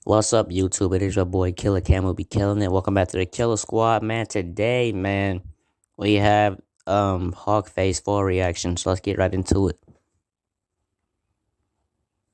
What's up, YouTube? It is your boy Killer Cam. Will be killing it. Welcome back to the Killer Squad, man. Today, man, we have Hawk Phase 4 reaction. So let's get right into it.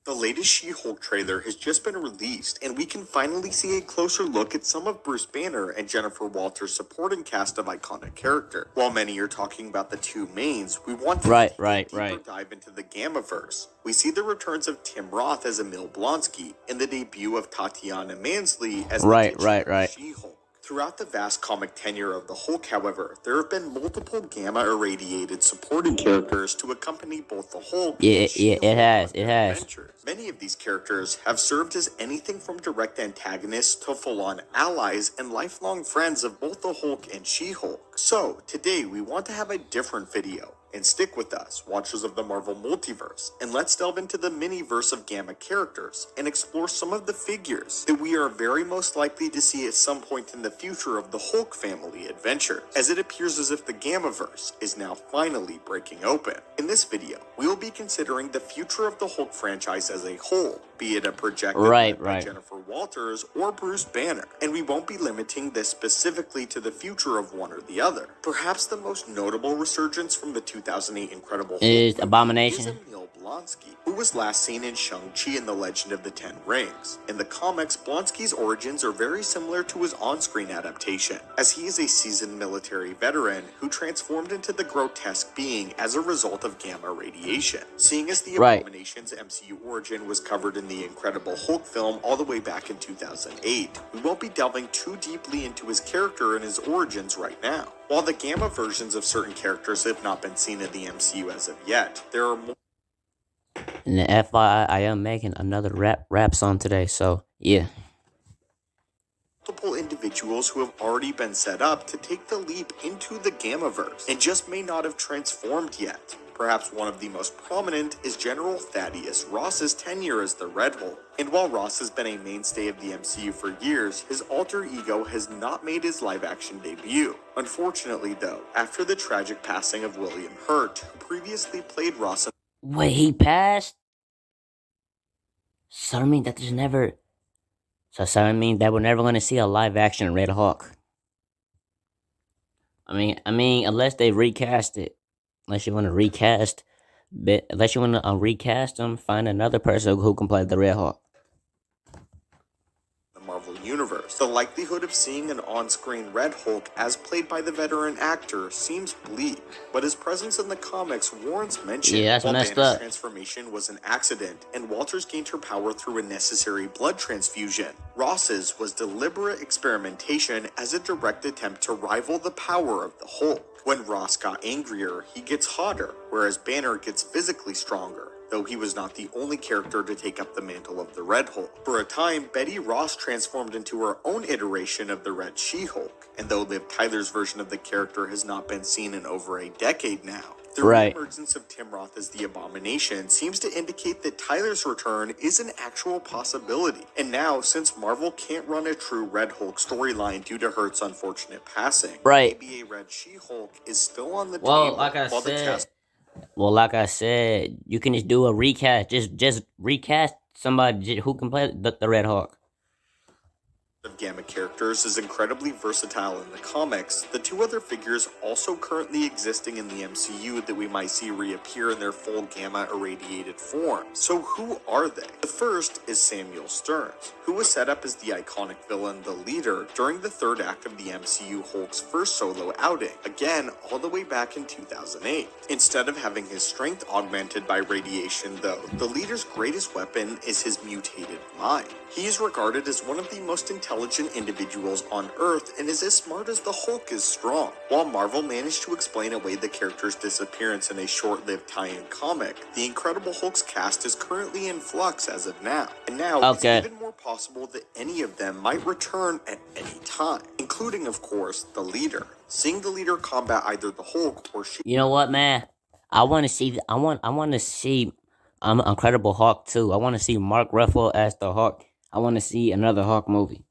The latest She-Hulk trailer has just been released, and we can finally see a closer look at some of Bruce Banner and Jennifer Walters' supporting cast of iconic character. While many are talking about the two mains, we want to take a deeper dive into the Gammaverse. We see the returns of Tim Roth as Emil Blonsky and the debut of Tatiana Maslany as the She-Hulk. Throughout the vast comic tenure of the Hulk, however, there have been multiple gamma-irradiated supporting characters to accompany both the Hulk and She-Hulk it their has. adventures. Many of these characters have served as anything from direct antagonists to full-on allies and lifelong friends of both the Hulk and She-Hulk. So, today we want to have a different video. And stick with us, watchers of the Marvel Multiverse, and let's delve into the mini-verse of Gamma characters and explore some of the figures that we are very most likely to see at some point in the future of the Hulk family adventures, as it appears as if the Gammaverse is now finally breaking open. In this video, we will be considering the future of the Hulk franchise as a whole, be it a project by Jennifer Walters or Bruce Banner, and we won't be limiting this specifically to the future of one or the other. Perhaps the most notable resurgence from the 2008 Incredible Hulk is Abomination. is Emil Blonsky, who was last seen in Shang-Chi and the Legend of the Ten Rings. In the comics, Blonsky's origins are very similar to his on-screen adaptation, as he is a seasoned military veteran who transformed into the grotesque being as a result of gamma radiation. Seeing as the Abomination's MCU origin was covered in the Incredible Hulk film all the way back in 2008, we won't be delving too deeply into his character and his origins right now. While the gamma versions of certain characters have not been seen in the MCU as of yet, there are more. And the FYI, I am making another rap song today, so yeah. Multiple individuals who have already been set up to take the leap into the Gammaverse and just may not have transformed yet. Perhaps one of the most prominent is General Thaddeus Ross's tenure as the Red Hulk. And while Ross has been a mainstay of the MCU for years, his alter ego has not made his live-action debut. Unfortunately, though, after the tragic passing of William Hurt, who previously played Ross. Wait, he passed? So I mean that there's never. So I mean that we're never gonna see a live-action Red Hawk. I mean, unless they recast it. Unless you want to recast, unless you want to recast them, find another person who can play the Red Hawk. Marvel Universe. The likelihood of seeing an on-screen Red Hulk as played by the veteran actor seems bleak, but his presence in the comics warrants mention. Yeah, that's messed up. Transformation was an accident, and Walters gained her power through a necessary blood transfusion. Ross's was deliberate experimentation as a direct attempt to rival the power of the Hulk. When Ross got angrier, he gets hotter, whereas Banner gets physically stronger, though he was not the only character to take up the mantle of the Red Hulk. For a time, Betty Ross transformed into her own iteration of the Red She-Hulk, and though Liv Tyler's version of the character has not been seen in over a decade now, the reemergence of Tim Roth as the Abomination seems to indicate that Tyler's return is an actual possibility. And now, since Marvel can't run a true Red Hulk storyline due to Hurt's unfortunate passing, maybe a Red She-Hulk is still on the table. Like I said, you can just do a recast. Just recast somebody who can play the Red Hawk. Of Gamma characters is incredibly versatile in the comics. The two other figures also currently existing in the MCU that we might see reappear in their full gamma irradiated form. So who are they? The first is Samuel Stearns, who was set up as the iconic villain, the Leader, during the third act of the MCU Hulk's first solo outing, again all the way back in 2008. Instead of having his strength augmented by radiation, though, the Leader's greatest weapon is his mutated mind. He is regarded as one of the most intelligent individuals on Earth and is as smart as the Hulk is strong. While Marvel managed to explain away the character's disappearance in a short-lived tie-in comic, the Incredible Hulk's cast is currently in flux as of now. And now it's even more possible that any of them might return at any time, including, of course, the Leader. Seeing the Leader combat either the Hulk or She. You know what, man? I want to see. I want to see. Incredible Hulk too. I want to see Mark Ruffalo as the Hulk. I want to see another Hulk movie.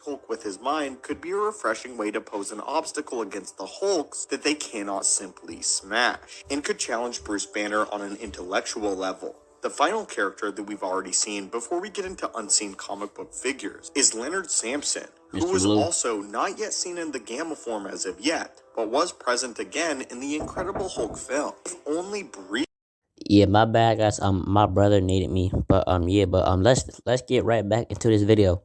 Hulk with his mind could be a refreshing way to pose an obstacle against the Hulks that they cannot simply smash, and could challenge Bruce Banner on an intellectual level. The final character that we've already seen before we get into unseen comic book figures is Leonard Samson, who Mr. was Blue. also not yet seen in the Gamma form as of yet, but was present again in the Incredible Hulk film, if only briefly. Yeah, my bad, guys. My brother needed me, but let's get right back into this video.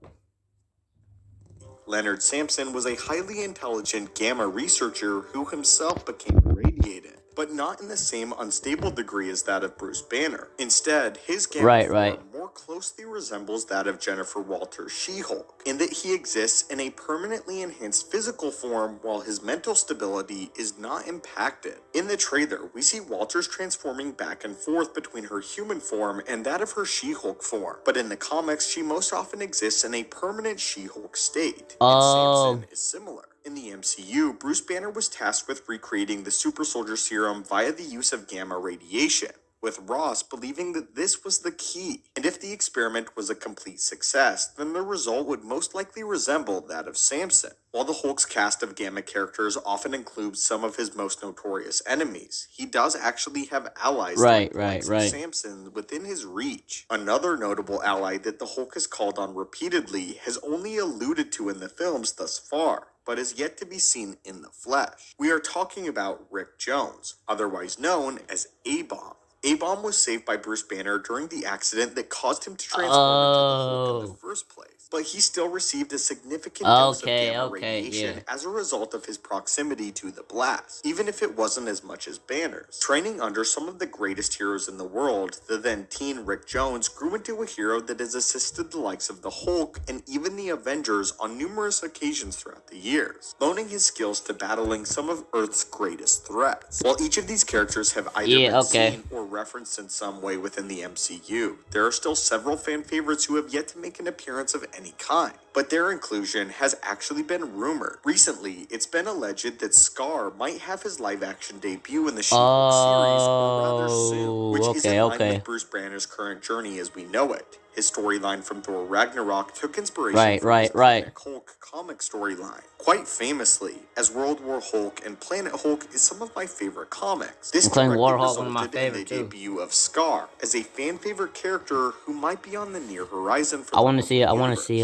Leonard Samson was a highly intelligent Gamma researcher who himself became irradiated, but not in the same unstable degree as that of Bruce Banner. Instead, his Gamma form more closely resembles that of Jennifer Walters' She-Hulk, in that he exists in a permanently enhanced physical form while his mental stability is not impacted. In the trailer, we see Walters transforming back and forth between her human form and that of her She-Hulk form, but in the comics, she most often exists in a permanent She-Hulk state, and Samson is similar. In the MCU, Bruce Banner was tasked with recreating the super soldier serum via the use of gamma radiation, with Ross believing that this was the key. And if the experiment was a complete success, then the result would most likely resemble that of Samson. While the Hulk's cast of Gamma characters often includes some of his most notorious enemies, he does actually have allies like Samson within his reach. Another notable ally that the Hulk has called on repeatedly has only alluded to in the films thus far, but is yet to be seen in the flesh. We are talking about Rick Jones, otherwise known as A-Bomb. A-Bomb was saved by Bruce Banner during the accident that caused him to transform into the Hulk in the first place, but he still received a significant dose of gamma radiation as a result of his proximity to the blast, even if it wasn't as much as Banner's. Training under some of the greatest heroes in the world, the then teen Rick Jones grew into a hero that has assisted the likes of the Hulk and even the Avengers on numerous occasions throughout the years, loaning his skills to battling some of Earth's greatest threats. While each of these characters have either been seen or referenced in some way within the MCU, there are still several fan favorites who have yet to make an appearance of any kind, but their inclusion has actually been rumored. Recently, it's been alleged that Scar might have his live-action debut in the She-Hulk series or rather soon, which is in line with Bruce Banner's current journey as we know it. His storyline from Thor Ragnarok took inspiration from his Planet Hulk comic storyline. Quite famously, as World War Hulk and Planet Hulk is some of my favorite comics. This directly resulted in the debut of Scar as a fan favorite character who might be on the near horizon for I want to see it.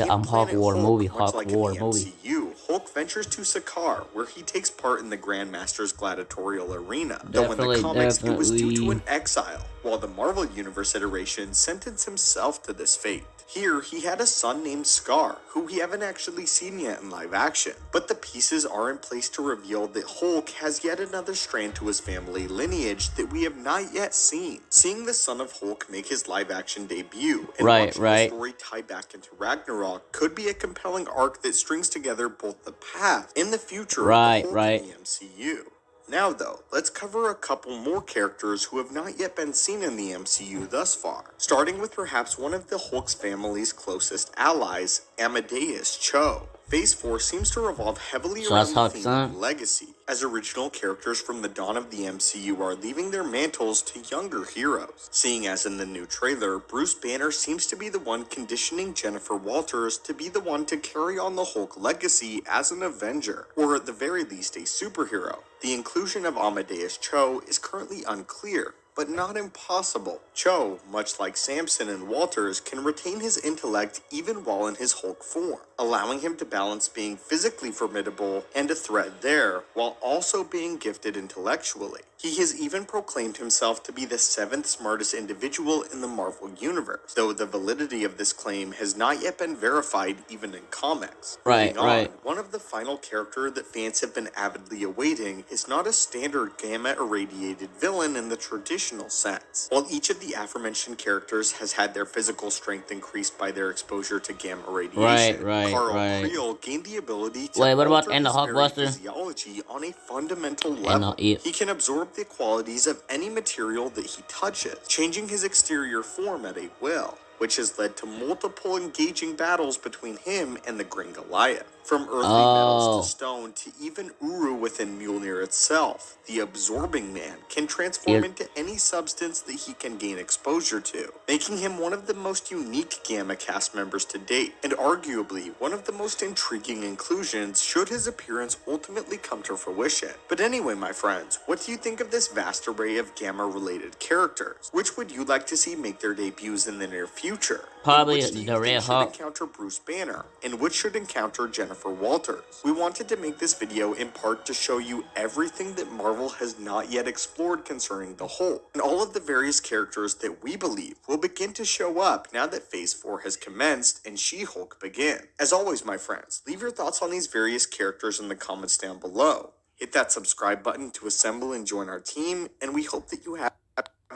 Hawk War movie. MCU, Hulk ventures to Sakaar, where he takes part in the Grandmaster's gladiatorial arena. Though in the comics, it was due to an exile, while the Marvel Universe iteration sentenced himself to this fate. Here, he had a son named Scar, who we haven't actually seen yet in live action, but the pieces are in place to reveal that Hulk has yet another strand to his family lineage that we have not yet seen. Seeing the son of Hulk make his live action debut and watching the story tie back into Ragnarok could be a compelling arc that strings together both the past and the future of Hulk in the MCU. Now though, let's cover a couple more characters who have not yet been seen in the MCU thus far, starting with perhaps one of the Hulk's family's closest allies, Amadeus Cho. Phase 4 seems to revolve heavily around the theme of legacy, as original characters from the dawn of the MCU are leaving their mantles to younger heroes. Seeing as in the new trailer, Bruce Banner seems to be the one conditioning Jennifer Walters to be the one to carry on the Hulk legacy as an Avenger, or at the very least a superhero. The inclusion of Amadeus Cho is currently unclear, but not impossible. Cho, much like Samson and Walters, can retain his intellect even while in his Hulk form, allowing him to balance being physically formidable and a threat there, while also being gifted intellectually. He has even proclaimed himself to be the 7th smartest individual in the Marvel Universe, though the validity of this claim has not yet been verified even in comics. Moving on, one of the final character that fans have been avidly awaiting is not a standard gamma-irradiated villain in the traditional sense. While each of the aforementioned characters has had their physical strength increased by their exposure to gamma radiation, Carl Creel gained the ability to alter his very physiology on a fundamental level. He can absorb the qualities of any material that he touches, changing his exterior form at a will. which has led to multiple engaging battles between him and the Green Goliath. From earthly metals to stone to even Uru within Mjolnir itself, the Absorbing Man can transform into any substance that he can gain exposure to, making him one of the most unique Gamma cast members to date, and arguably one of the most intriguing inclusions should his appearance ultimately come to fruition. But anyway, my friends, what do you think of this vast array of Gamma-related characters? Which would you like to see make their debuts in the near future? Probably which do you the think Red should Hulk. encounter Bruce Banner, and which should encounter Jennifer Walters? We wanted to make this video in part to show you everything that Marvel has not yet explored concerning the Hulk, and all of the various characters that we believe will begin to show up now that Phase 4 has commenced and She-Hulk begin. As always, my friends, leave your thoughts on these various characters in the comments down below. Hit that subscribe button to assemble and join our team, and we hope that you have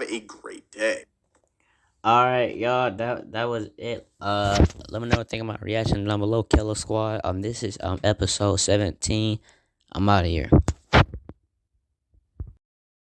a great day. Alright, y'all, that was it. Let me know what you think of my reaction down below, Killer Squad. This is episode 17. I'm out of here.